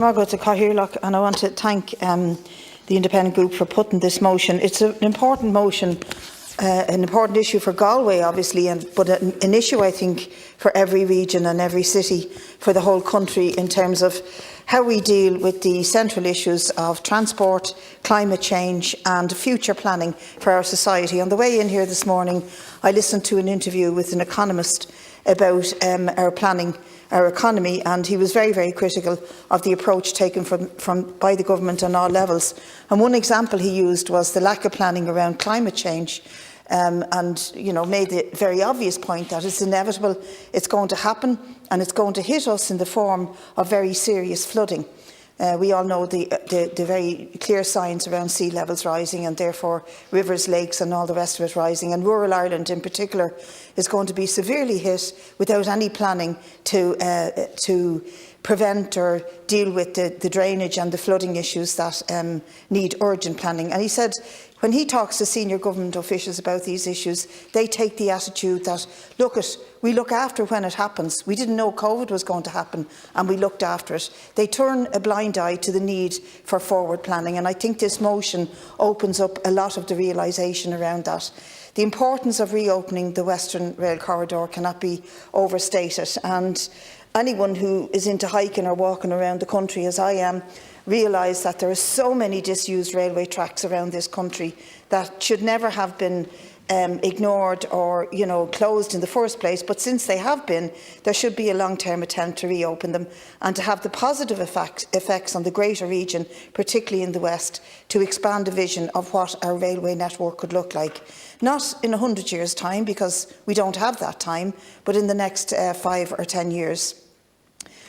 Margaret Cahirlock, and I want to thank the independent group for putting this motion. It's an important motion, an important issue for Galway, obviously, but an issue, I think, for every region and every city, for the whole country, in terms of how we deal with the central issues of transport, climate change and future planning for our society. On the way in here this morning, I listened to an interview with an economist about our planning, our economy, and he was very, very critical of the approach taken by the government on all levels. And one example he used was the lack of planning around climate change, and made the very obvious point that it's inevitable, it's going to happen, and it's going to hit us in the form of very serious flooding. We all know the very clear signs around sea levels rising, and therefore rivers, lakes and all the rest of it rising. And rural Ireland in particular is going to be severely hit without any planning to prevent or deal with the drainage and the flooding issues that need urgent planning. And he said, when he talks to senior government officials about these issues, they take the attitude that, we look after when it happens. We didn't know COVID was going to happen, and we looked after it. They turn a blind eye to the need for forward planning, and I think this motion opens up a lot of the realisation around that. The importance of reopening the Western Rail Corridor cannot be overstated, and anyone who is into hiking or walking around the country, as I am, realise that there are so many disused railway tracks around this country that should never have been ignored or closed in the first place, but since they have been, there should be a long-term attempt to reopen them and to have the positive effects on the greater region, particularly in the west, to expand a vision of what our railway network could look like. Not in 100 years' time, because we don't have that time, but in the next 5 or 10 years.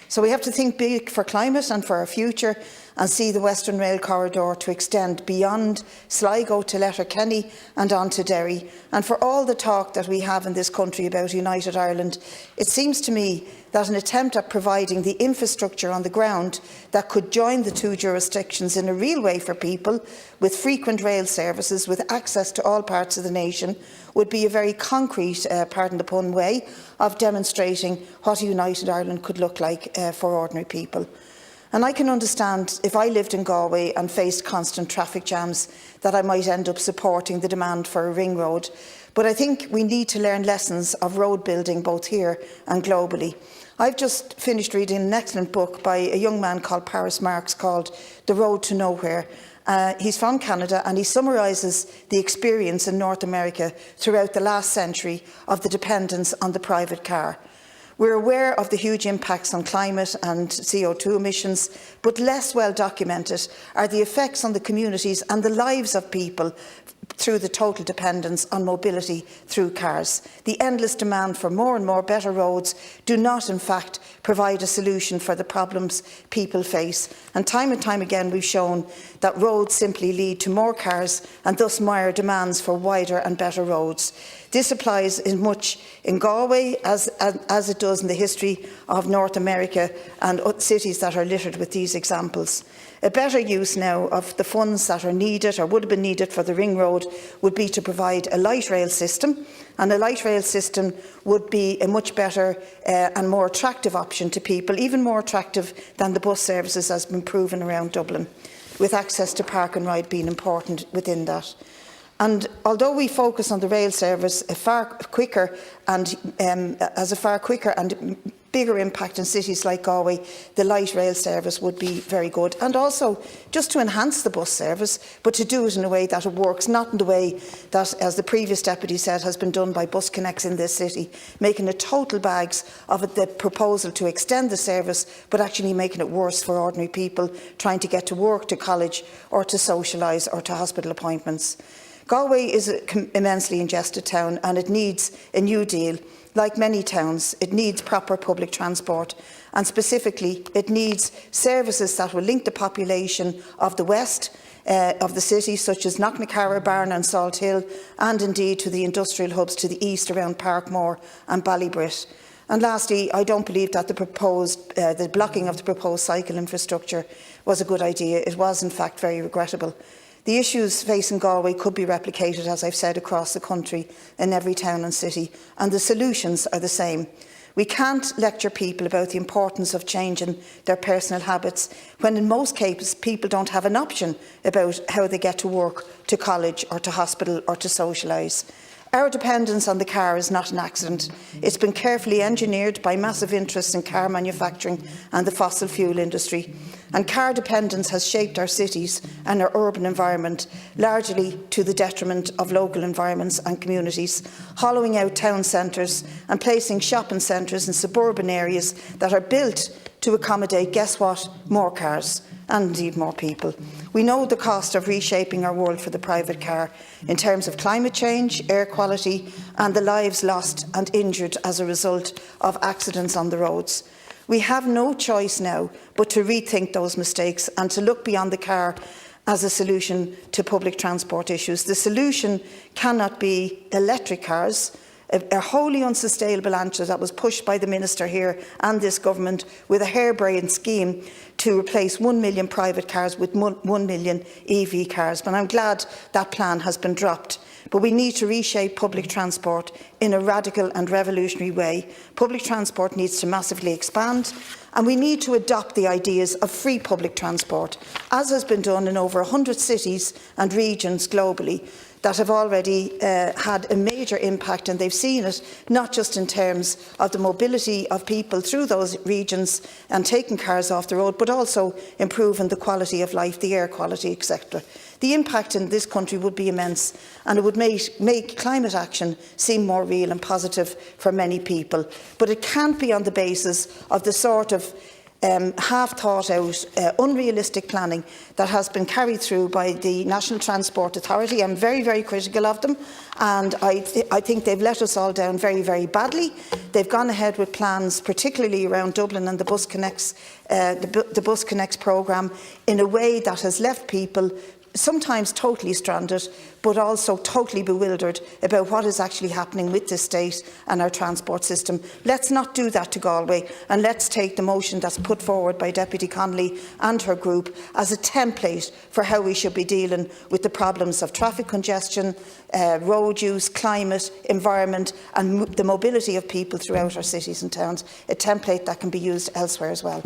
So we have to think big for climate and for our future, and see the Western Rail Corridor to extend beyond Sligo to Letterkenny and on to Derry. And for all the talk that we have in this country about United Ireland, it seems to me that an attempt at providing the infrastructure on the ground that could join the two jurisdictions in a real way for people, with frequent rail services, with access to all parts of the nation, would be a very concrete, pardon the pun, way of demonstrating what a United Ireland could look like for ordinary people. And I can understand, if I lived in Galway and faced constant traffic jams, that I might end up supporting the demand for a ring road. But I think we need to learn lessons of road building both here and globally. I've just finished reading an excellent book by a young man called Paris Marx called The Road to Nowhere. He's from Canada, and he summarises the experience in North America throughout the last century of the dependence on the private car. We're aware of the huge impacts on climate and CO2 emissions, but less well documented are the effects on the communities and the lives of people through the total dependence on mobility through cars. The endless demand for more and more better roads do not, in fact, provide a solution for the problems people face. And time again we've shown that roads simply lead to more cars and thus higher demands for wider and better roads. This applies as much in Galway as it does in the history of North America and cities that are littered with these examples. A better use now of the funds that are needed or would have been needed for the ring road would be to provide a light rail system, and a light rail system would be a much better and more attractive option to people, even more attractive than the bus services has been proven around Dublin, with access to park and ride being important within that. And although we focus on the rail service has a far quicker and bigger impact in cities like Galway, the light rail service would be very good. And also just to enhance the bus service, but to do it in a way that it works, not in the way that, as the previous deputy said, has been done by Bus Connects in this city, making a total bags of it, the proposal to extend the service, but actually making it worse for ordinary people trying to get to work, to college or to socialise or to hospital appointments. Galway is an immensely ingested town, and it needs a new deal. Like many towns, it needs proper public transport, and specifically it needs services that will link the population of the west of the city, such as Knocknacarra, Barn and Salt Hill, and indeed to the industrial hubs to the east around Parkmore and Ballybrit. And lastly, I don't believe that the blocking of the proposed cycle infrastructure was a good idea. It was in fact very regrettable. The issues facing Galway could be replicated, as I've said, across the country in every town and city, and the solutions are the same. We can't lecture people about the importance of changing their personal habits when in most cases people don't have an option about how they get to work, to college or to hospital or to socialise. Our dependence on the car is not an accident. It's been carefully engineered by massive interests in car manufacturing and the fossil fuel industry. And car dependence has shaped our cities and our urban environment, largely to the detriment of local environments and communities, hollowing out town centres and placing shopping centres in suburban areas that are built to accommodate, guess what, more cars and indeed more people. We know the cost of reshaping our world for the private car in terms of climate change, air quality and the lives lost and injured as a result of accidents on the roads. We have no choice now but to rethink those mistakes and to look beyond the car as a solution to public transport issues. The solution cannot be electric cars, a wholly unsustainable answer that was pushed by the Minister here and this government with a harebrained scheme to replace 1 million private cars with 1 million EV cars. But I'm glad that plan has been dropped. But we need to reshape public transport in a radical and revolutionary way. Public transport needs to massively expand, and we need to adopt the ideas of free public transport, as has been done in over 100 cities and regions globally that have already had a major impact, and they've seen it not just in terms of the mobility of people through those regions and taking cars off the road, but also improving the quality of life, the air quality, etc. The impact in this country would be immense, and it would make climate action seem more real and positive for many people. But it can't be on the basis of the sort of half-thought-out, unrealistic planning that has been carried through by the National Transport Authority. I'm very, very critical of them, and I think they've let us all down very, very badly. They've gone ahead with plans, particularly around Dublin and the Bus Connects, the Bus Connects programme, in a way that has left people sometimes totally stranded, but also totally bewildered about what is actually happening with this state and our transport system. Let's not do that to Galway, and let's take the motion that's put forward by Deputy Connolly and her group as a template for how we should be dealing with the problems of traffic congestion, road use, climate, environment and the mobility of people throughout our cities and towns, a template that can be used elsewhere as well.